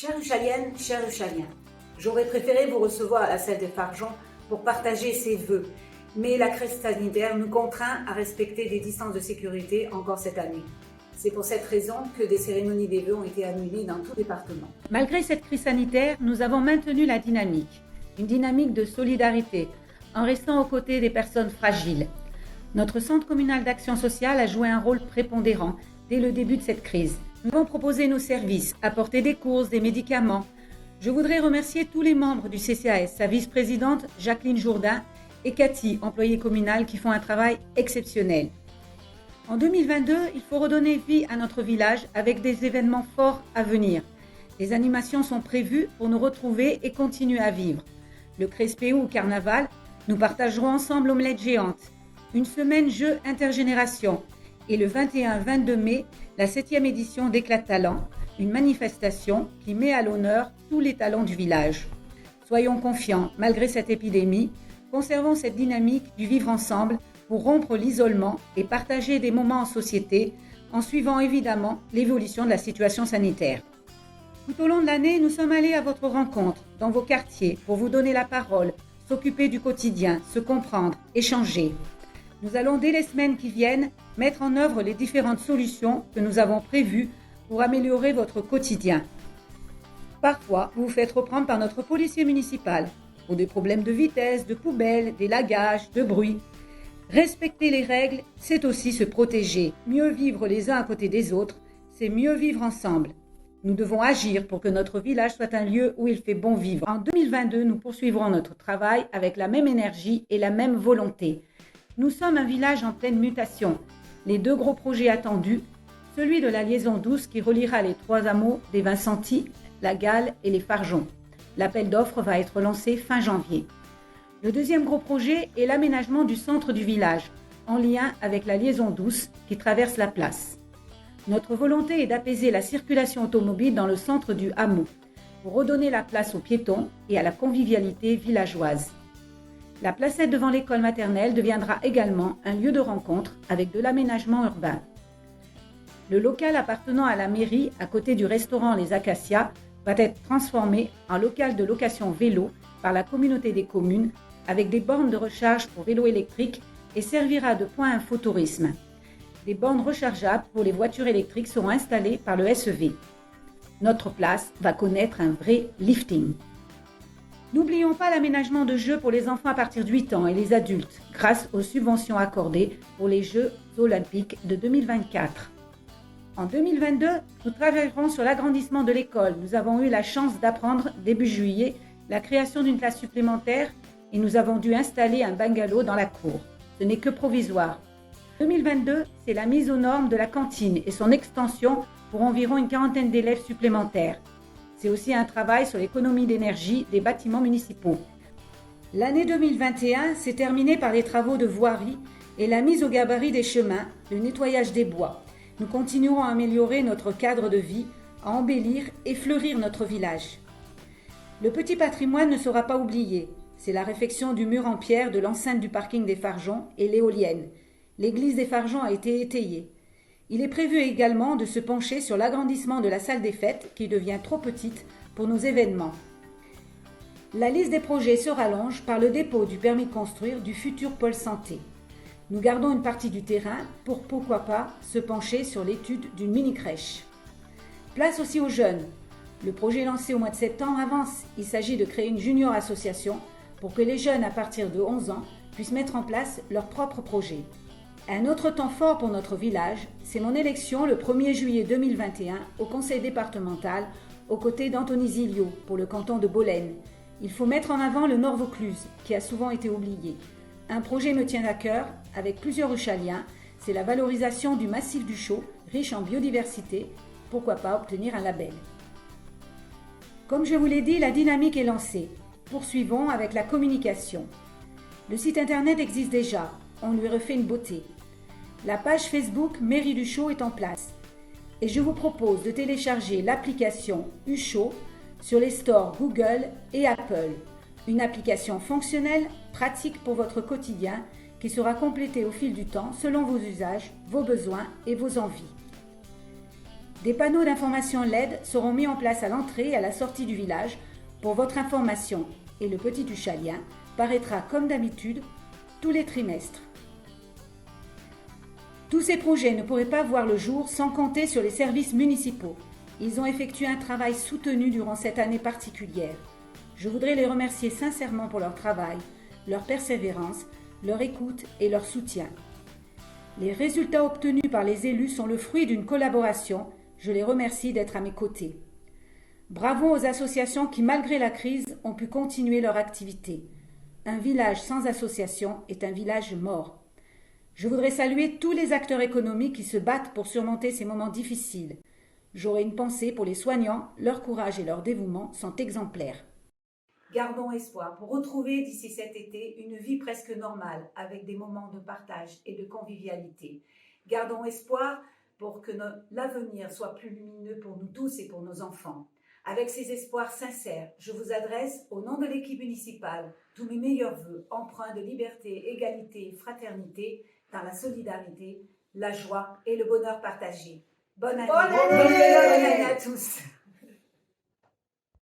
Chère Uchalienne, cher Uchalien, j'aurais préféré vous recevoir à la salle des Fargeons pour partager ces vœux, mais la crise sanitaire nous contraint à respecter des distances de sécurité encore cette année. C'est pour cette raison que des cérémonies des vœux ont été annulées dans tout département. Malgré cette crise sanitaire, nous avons maintenu la dynamique, une dynamique de solidarité, en restant aux côtés des personnes fragiles. Notre centre communal d'action sociale a joué un rôle prépondérant dès le début de cette crise. Nous avons proposé nos services, apporté des courses, des médicaments. Je voudrais remercier tous les membres du CCAS, sa vice-présidente Jacqueline Jourdain et Cathy, employée communale, qui font un travail exceptionnel. En 2022, il faut redonner vie à notre village avec des événements forts à venir. Les animations sont prévues pour nous retrouver et continuer à vivre. Le Crespéo ou Carnaval, nous partagerons ensemble Omelette Géante. Une semaine jeux intergénération. Et le 21-22 mai, la 7e édition d'Éclat de Talent, une manifestation qui met à l'honneur tous les talents du village. Soyons confiants, malgré cette épidémie, conservons cette dynamique du vivre ensemble pour rompre l'isolement et partager des moments en société en suivant évidemment l'évolution de la situation sanitaire. Tout au long de l'année, nous sommes allés à votre rencontre, dans vos quartiers, pour vous donner la parole, s'occuper du quotidien, se comprendre, échanger. Nous allons, dès les semaines qui viennent, mettre en œuvre les différentes solutions que nous avons prévues pour améliorer votre quotidien. Parfois, vous vous faites reprendre par notre policier municipal pour des problèmes de vitesse, de poubelles, d'élagage, de bruit. Respecter les règles, c'est aussi se protéger. Mieux vivre les uns à côté des autres, c'est mieux vivre ensemble. Nous devons agir pour que notre village soit un lieu où il fait bon vivre. En 2022, nous poursuivrons notre travail avec la même énergie et la même volonté. Nous sommes un village en pleine mutation. Les 2 gros projets attendus, celui de la liaison douce qui reliera les 3 hameaux des Vincentis, la Galle et les Fargeons. L'appel d'offres va être lancé fin janvier. Le 2e gros projet est l'aménagement du centre du village, en lien avec la liaison douce qui traverse la place. Notre volonté est d'apaiser la circulation automobile dans le centre du hameau, pour redonner la place aux piétons et à la convivialité villageoise. La placette devant l'école maternelle deviendra également un lieu de rencontre avec de l'aménagement urbain. Le local appartenant à la mairie, à côté du restaurant Les Acacias, va être transformé en local de location vélo par la communauté des communes avec des bornes de recharge pour vélos électriques et servira de point infotourisme. Des bornes rechargeables pour les voitures électriques seront installées par le SEV. Notre place va connaître un vrai lifting. N'oublions pas l'aménagement de jeux pour les enfants à partir de 8 ans et les adultes, grâce aux subventions accordées pour les Jeux olympiques de 2024. En 2022, nous travaillerons sur l'agrandissement de l'école. Nous avons eu la chance d'apprendre début juillet la création d'une classe supplémentaire et nous avons dû installer un bungalow dans la cour. Ce n'est que provisoire. 2022, c'est la mise aux normes de la cantine et son extension pour environ une 40aine d'élèves supplémentaires. C'est aussi un travail sur l'économie d'énergie des bâtiments municipaux. L'année 2021 s'est terminée par les travaux de voirie et la mise au gabarit des chemins, le nettoyage des bois. Nous continuerons à améliorer notre cadre de vie, à embellir et fleurir notre village. Le petit patrimoine ne sera pas oublié. C'est la réfection du mur en pierre de l'enceinte du parking des Fargeons et l'éolienne. L'église des Fargeons a été étayée. Il est prévu également de se pencher sur l'agrandissement de la salle des fêtes qui devient trop petite pour nos événements. La liste des projets se rallonge par le dépôt du permis de construire du futur pôle santé. Nous gardons une partie du terrain pour, pourquoi pas, se pencher sur l'étude d'une mini-crèche. Place aussi aux jeunes. Le projet lancé au mois de septembre avance. Il s'agit de créer une junior association pour que les jeunes à partir de 11 ans puissent mettre en place leurs propres projets. Un autre temps fort pour notre village, c'est mon élection le 1er juillet 2021 au conseil départemental aux côtés d'Anthony Zilio pour le canton de Bolène. Il faut mettre en avant le Nord Vaucluse qui a souvent été oublié. Un projet me tient à cœur avec plusieurs Uchaliens, c'est la valorisation du massif du Chaux, riche en biodiversité, pourquoi pas obtenir un label. Comme je vous l'ai dit, la dynamique est lancée. Poursuivons avec la communication. Le site internet existe déjà, on lui refait une beauté. La page Facebook Mairie du Chaux est en place et je vous propose de télécharger l'application UCHO sur les stores Google et Apple. Une application fonctionnelle, pratique pour votre quotidien qui sera complétée au fil du temps selon vos usages, vos besoins et vos envies. Des panneaux d'information LED seront mis en place à l'entrée et à la sortie du village pour votre information et le petit Uchalien paraîtra comme d'habitude tous les trimestres. Tous ces projets ne pourraient pas voir le jour sans compter sur les services municipaux. Ils ont effectué un travail soutenu durant cette année particulière. Je voudrais les remercier sincèrement pour leur travail, leur persévérance, leur écoute et leur soutien. Les résultats obtenus par les élus sont le fruit d'une collaboration. Je les remercie d'être à mes côtés. Bravo aux associations qui, malgré la crise, ont pu continuer leur activité. Un village sans association est un village mort. Je voudrais saluer tous les acteurs économiques qui se battent pour surmonter ces moments difficiles. J'aurai une pensée pour les soignants, leur courage et leur dévouement sont exemplaires. Gardons espoir pour retrouver d'ici cet été une vie presque normale avec des moments de partage et de convivialité. Gardons espoir pour que l'avenir soit plus lumineux pour nous tous et pour nos enfants. Avec ces espoirs sincères, je vous adresse, au nom de l'équipe municipale, tous mes meilleurs vœux, empreints de liberté, égalité, fraternité, dans la solidarité, la joie et le bonheur partagé. Bonne année, bonne année à tous.